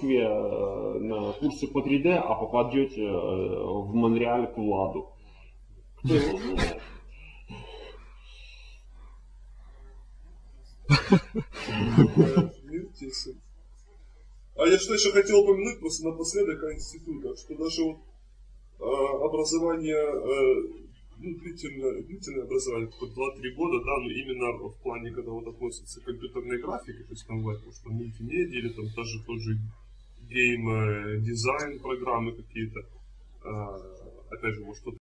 Москве на курсы по 3D, а попадете в Монреаль к Владу. Кто его знает? А я что еще хотел упомянуть просто напоследок о институтах, что даже вот образование, длительное образование, 2-3 года, да, но именно в плане, когда вот относится к компьютерной графике, то есть там бывает, что мультимедиа или там даже тот же гейм-дизайн программы какие-то, опять же, вот что-то